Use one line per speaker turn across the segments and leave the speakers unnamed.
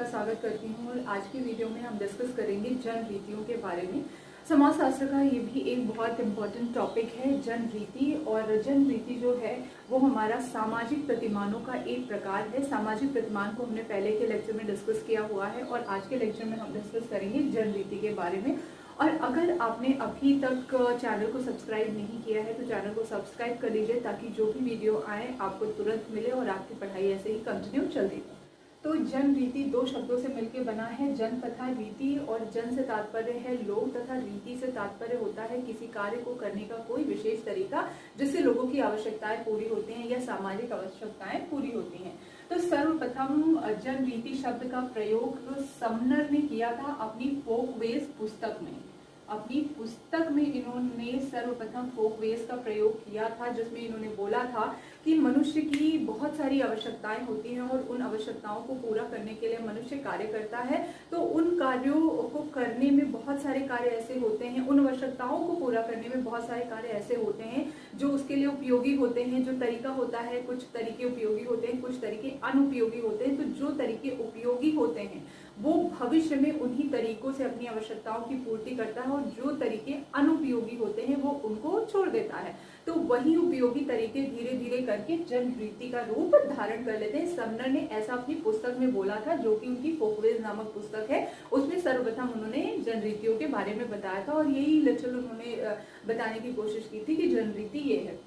का स्वागत करती हूँ और आज की वीडियो में हम डिस्कस करेंगे जन रीतियों के बारे में। समाज शास्त्र का ये भी एक बहुत इम्पोर्टेंट टॉपिक है जन रीति। और जन रीति जो है वो हमारा सामाजिक प्रतिमानों का एक प्रकार है। सामाजिक प्रतिमान को हमने पहले के लेक्चर में डिस्कस किया हुआ है और आज के लेक्चर में हम डिस्कस करेंगे जन रीति के बारे में। और अगर आपने अभी तक चैनल को सब्सक्राइब नहीं किया है तो चैनल को सब्सक्राइब कर लीजिए ताकि जो भी वीडियो आए आपको तुरंत मिले और आपकी पढ़ाई ऐसे ही कंटिन्यू चलती रहे। तो जन रीति दो शब्दों से मिलकर बना है, जन तथा रीति। और जन से तात्पर्य है लोग तथा रीति से तात्पर्य होता है किसी कार्य को करने का कोई विशेष तरीका जिससे लोगों की आवश्यकताएं पूरी होती हैं या सामाजिक आवश्यकताएं पूरी होती हैं। तो सर्वप्रथम जन रीति शब्द का प्रयोग समनर ने किया था अपनी फोक वेज पुस्तक में। अपनी पुस्तक में इन्होंने सर्वप्रथम फोक वेज का प्रयोग किया था जिसमें इन्होंने बोला था कि मनुष्य की बहुत सारी आवश्यकताएं होती हैं और उन आवश्यकताओं को पूरा करने के लिए मनुष्य कार्य करता है। तो उन कार्यों को करने में बहुत सारे कार्य ऐसे होते हैं, उन आवश्यकताओं को पूरा करने में बहुत सारे कार्य ऐसे होते हैं जो उसके लिए उपयोगी होते हैं। जो तरीका होता है, कुछ तरीके उपयोगी होते हैं, कुछ तरीके अनुपयोगी होते हैं। तो जो तरीके उपयोगी होते हैं वो भविष्य में उन्हीं तरीकों से अपनी आवश्यकताओं की पूर्ति करता है और जो तरीके अनुपयोगी होते हैं वो उनको छोड़ देता है। तो वही उपयोगी तरीके धीरे धीरे करके जन रीति का रूप धारण कर लेते हैं। समनर ने ऐसा अपनी पुस्तक में बोला था जो कि उनकी फोकवेज नामक पुस्तक है। उसमें सर्वप्रथम उन्होंने जन रीतियों के बारे में बताया था और यही लिटरल उन्होंने बताने की कोशिश की थी कि जन रीति ये है।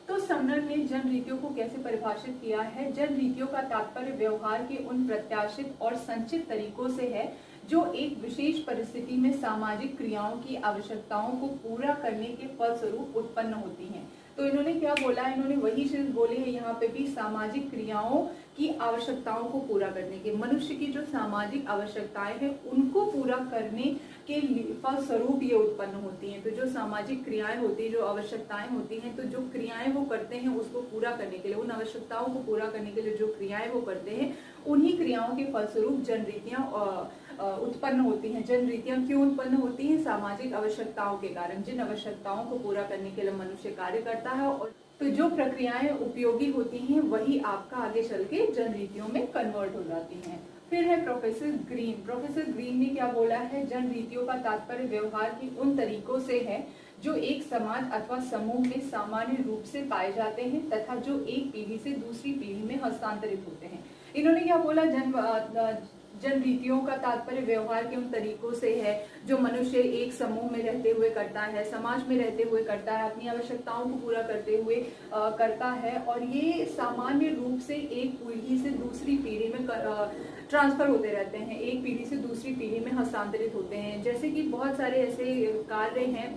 तो समनर ने जन रीतियों को कैसे परिभाषित किया है? जन रीतियों का तात्पर्य व्यवहार के उन प्रत्याशित और संचित तरीकों से है जो एक विशेष परिस्थिति में सामाजिक क्रियाओं की आवश्यकताओं को पूरा करने के फलस्वरूप उत्पन्न होती हैं। तो इन्होंने क्या बोला? इन्होंने वही चीज बोली है यहाँ पे भी, सामाजिक क्रियाओं की आवश्यकताओं को पूरा करने के, मनुष्य की जो सामाजिक आवश्यकताएं हैं उनको पूरा करने के फलस्वरूप ये उत्पन्न होती हैं। तो जो सामाजिक क्रियाएं होती है, जो आवश्यकताएं होती हैं, तो जो क्रियाएं वो करते हैं उसको पूरा करने के लिए, उन आवश्यकताओं को पूरा करने के लिए जो क्रियाएं वो करते हैं उन्हीं क्रियाओं के फलस्वरूप जन रीतियां उत्पन्न होती हैं। जन रीतियां क्यों उत्पन्न होती हैं? सामाजिक आवश्यकताओं के कारण। जिन आवश्यकताओं को पूरा करने के लिए मनुष्य कार्य करता है और तो जो प्रक्रियाएं उपयोगी होती हैं वही आपका आगे चल के जन रीतियों में कन्वर्ट हो जाती हैं। फिर है प्रोफेसर ग्रीन। प्रोफेसर ग्रीन ने क्या बोला है? जन रीतियों का तात्पर्य व्यवहार की उन तरीकों से है जो एक समाज अथवा समूह में सामान्य रूप से पाए जाते हैं तथा जो एक पीढ़ी से दूसरी पीढ़ी में हस्तांतरित होते हैं। इन्होंने क्या बोला? जन रीतियों का तात्पर्य व्यवहार के उन तरीकों से है जो मनुष्य एक समूह में रहते हुए करता है, समाज में रहते हुए करता है, अपनी आवश्यकताओं को पूरा करते हुए करता है और ये सामान्य रूप से एक पीढ़ी से दूसरी पीढ़ी में ट्रांसफर होते रहते हैं, एक पीढ़ी से दूसरी पीढ़ी में हस्तांतरित होते हैं। जैसे कि बहुत सारे ऐसे कार्य हैं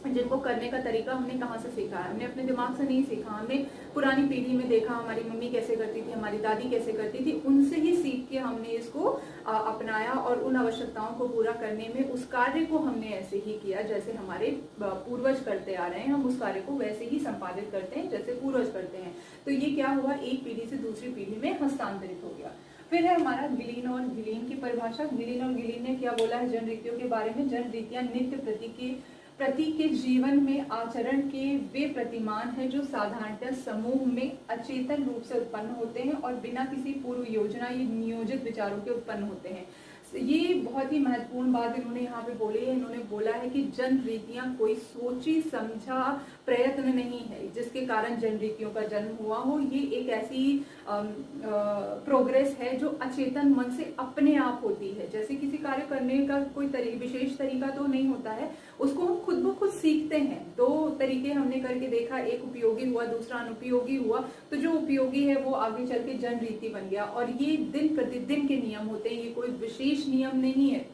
जिनको करने का तरीका हमने कहाँ से सीखा है? हमने अपने दिमाग से नहीं सीखा, हमने पुरानी पीढ़ी में देखा, हमारी मम्मी कैसे करती थी, हमारी दादी कैसे करती थी, उनसे ही सीख के हमने इसको अपनाया और उन आवश्यकताओं को पूरा करने में उस कार्य को हमने ऐसे ही किया जैसे हमारे पूर्वज करते आ रहे हैं। हम उस कार्य को वैसे ही संपादित करते हैं जैसे पूर्वज करते हैं। तो ये क्या हुआ? एक पीढ़ी से दूसरी पीढ़ी में हस्तांतरित हो गया। फिर है हमारा गिलीन और गिलीन की परिभाषा। गिलीन और गिलीन ने क्या बोला है जन रीतियों के बारे में? जन रीतियां नित्य प्रति के जीवन में आचरण के वे प्रतिमान हैं जो साधारणतः समूह में अचेतन रूप से उत्पन्न होते हैं और बिना किसी पूर्व योजना या नियोजित विचारों के उत्पन्न होते हैं। ये बहुत ही महत्वपूर्ण बात इन्होंने यहाँ पे बोली है। इन्होंने बोला है कि जन रीतियां कोई सोची समझा प्रयत्न नहीं है जिसके कारण जन रीतियों का जन्म हुआ हो। ये एक ऐसी प्रोग्रेस है जो अचेतन मन से अपने आप होती है। जैसे किसी कार्य करने का कोई विशेष तरीका तो नहीं होता है, उसको हम खुद ब खुद सीखते हैं। दो तरीके हमने करके देखा, एक उपयोगी हुआ, दूसरा अनुपयोगी हुआ। तो जो उपयोगी है वो आगे चल के जन रीति बन गया और ये दिन प्रतिदिन के नियम होते हैं, ये कोई विशेष नियम नहीं है,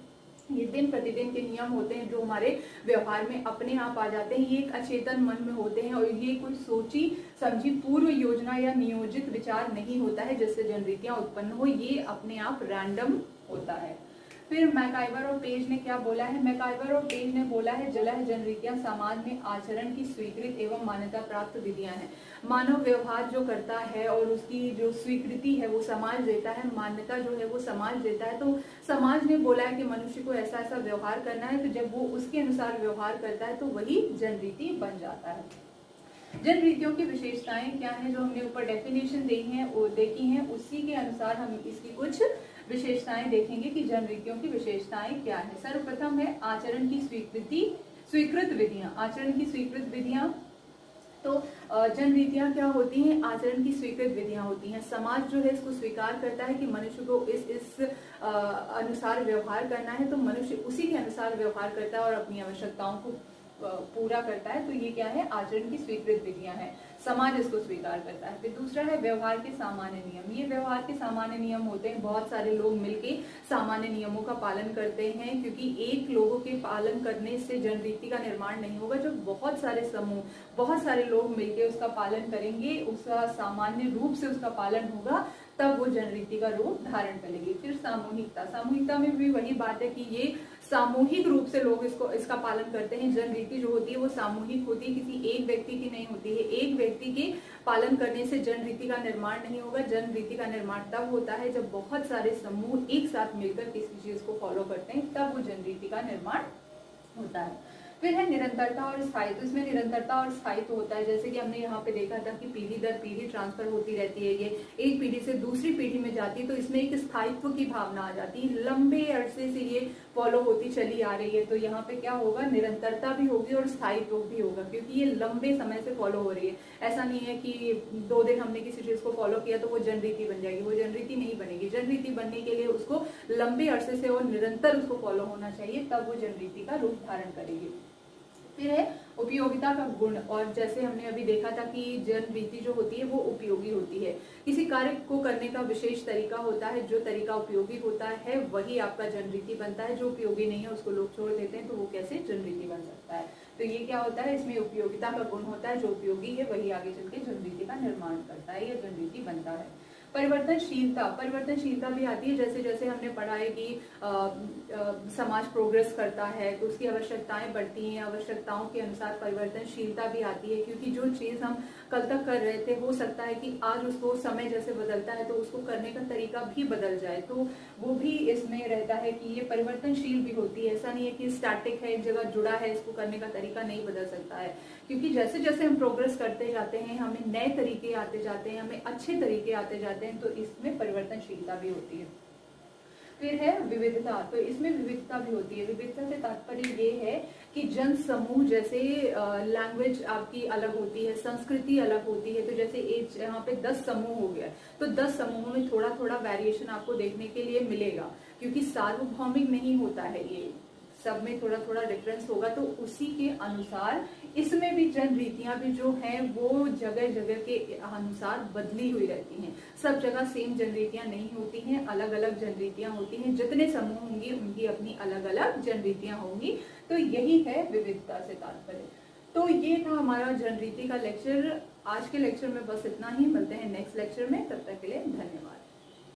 ये दिन प्रतिदिन के नियम होते हैं जो हमारे व्यवहार में अपने आप आ जाते हैं। ये एक अचेतन मन में होते हैं और ये कोई सोची समझी पूर्व योजना या नियोजित विचार नहीं होता है जिससे जन रीतियां उत्पन्न हो, ये अपने आप रैंडम होता है। फिर मैकाइवर और पेज ने क्या बोला है? मैकाइवर और पेज ने बोला है जन रीतियां समाज में आचरण की स्वीकृत एवं मान्यता प्राप्त विधियां हैं। मानव व्यवहार जो करता है और उसकी जो स्वीकृति है वो समाज देता है, मान्यता जो है वो समाज देता है। तो समाज ने बोला है कि मनुष्य को ऐसा ऐसा व्यवहार करना है, तो जब वो उसके अनुसार व्यवहार करता है तो वही जन रीति बन जाता है। जन रीतियों की विशेषताएं क्या हैं? जो हमने ऊपर डेफिनेशन देखी हैं उसी के अनुसार हम इसकी कुछ विशेषताएं देखेंगे कि जन रीतियों की विशेषताएं क्या है। सर्वप्रथम है आचरण की स्वीकृत विधियां। आचरण की स्वीकृत विधियां, तो जन रीतियां क्या होती हैं? आचरण की स्वीकृत विधियां होती हैं। समाज जो है इसको स्वीकार करता है कि मनुष्य को इस अनुसार व्यवहार करना है, तो मनुष्य उसी के अनुसार व्यवहार करता है और अपनी आवश्यकताओं को पूरा करता है। तो ये क्या है? आचरण की स्वीकृत विधियां हैं, समाज इसको स्वीकार करता है। फिर दूसरा है व्यवहार के सामान्य नियम। ये व्यवहार के सामान्य नियम होते हैं, बहुत सारे लोग मिलके सामान्य नियमों का पालन करते हैं, क्योंकि एक लोगों के पालन करने से जन रीति का निर्माण नहीं होगा। जब बहुत सारे समूह, बहुत सारे लोग मिलके उसका पालन करेंगे, उसका सामान्य रूप से उसका पालन होगा, तब वो जन रीति का रूप धारण करेगी। फिर सामूहिकता। सामूहिकता में भी वही बात है कि ये सामूहिक रूप से लोग इसका पालन करते हैं। जन रीति जो होती है वो सामूहिक होती है, किसी एक व्यक्ति की नहीं होती है। एक व्यक्ति के पालन करने से जन रीति का निर्माण नहीं होगा। जन रीति का निर्माण तब होता है जब बहुत सारे समूह एक साथ मिलकर किसी चीज को फॉलो करते हैं, तब वो जन रीति का निर्माण होता है। फिर है निरंतरता और स्थायित्व। इसमें निरंतरता और स्थायित्व होता है, जैसे कि हमने यहाँ पे देखा था कि पीढ़ी दर पीढ़ी ट्रांसफर होती रहती है, ये एक पीढ़ी से दूसरी पीढ़ी में जाती है, तो इसमें एक स्थायित्व की भावना आ जाती है। लंबे अरसे से ये फॉलो होती चली आ रही है, तो यहाँ पे क्या होगा? निरंतरता भी होगी और स्थायित्व भी होगा, क्योंकि ये लंबे समय से फॉलो हो रही है। ऐसा नहीं है कि 2 दिन हमने किसी चीज को फॉलो किया तो वो जन रीति बन जाएगी, वो जन रीति नहीं बनेगी। जन रीति बनने के लिए उसको लंबे अरसे से और निरंतर उसको फॉलो होना चाहिए, तब वो जन रीति का रूप धारण करेगी। फिर है उपयोगिता का गुण। और जैसे हमने अभी देखा था कि जन रीति जो होती है वो उपयोगी होती है। किसी कार्य को करने का विशेष तरीका होता है, जो तरीका उपयोगी होता है वही आपका जन रीति बनता है। जो उपयोगी नहीं है उसको लोग छोड़ देते हैं, तो वो कैसे जन रीति बन सकता है? तो ये क्या होता है? इसमें उपयोगिता का गुण होता है, जो उपयोगी है वही आगे चल के जन रीति का निर्माण करता है या जन रीति बनता है। परिवर्तनशीलता। परिवर्तनशीलता भी आती है, जैसे जैसे हमने पढ़ा है कि समाज प्रोग्रेस करता है तो उसकी आवश्यकताएं बढ़ती हैं, आवश्यकताओं के अनुसार परिवर्तनशीलता भी आती है, क्योंकि जो चीज हम कल तक कर रहे थे, हो सकता है कि आज उसको समय जैसे बदलता है तो उसको करने का तरीका भी बदल जाए, तो वो भी इसमें रहता है कि ये परिवर्तनशील भी होती है। ऐसा नहीं है कि स्टैटिक है, एक जगह जुड़ा है, इसको करने का तरीका नहीं बदल सकता है, क्योंकि जैसे जैसे हम प्रोग्रेस करते जाते हैं, हमें नए तरीके आते जाते हैं, हमें अच्छे तरीके आते जाते हैं, तो इसमें परिवर्तनशीलता भी होती है। फिर है विविधता। तो इसमें विविधता भी होती है। विविधता से तात्पर्य ये है कि जन समूह, जैसे लैंग्वेज आपकी अलग होती है, संस्कृति अलग होती है, तो जैसे यहाँ पे 10 समूह हो गया, तो 10 समूहों में थोड़ा थोड़ा वेरिएशन आपको देखने के लिए मिलेगा, क्योंकि सार्वभौमिक नहीं होता है, ये सब में थोड़ा थोड़ा डिफरेंस होगा। तो उसी के अनुसार इसमें भी जन रीतियां भी जो हैं वो जगह जगह के अनुसार बदली हुई रहती हैं। सब जगह सेम जन रीतियां नहीं होती हैं, अलग अलग जन रीतियां होती हैं। जितने समूह होंगे उनकी अपनी अलग अलग जन रीतियां होंगी। तो यही है विविधता से तात्पर्य। तो ये था हमारा जन रीति का लेक्चर। आज के लेक्चर में बस इतना ही। मिलते हैं नेक्स्ट लेक्चर में, तब तक के लिए धन्यवाद।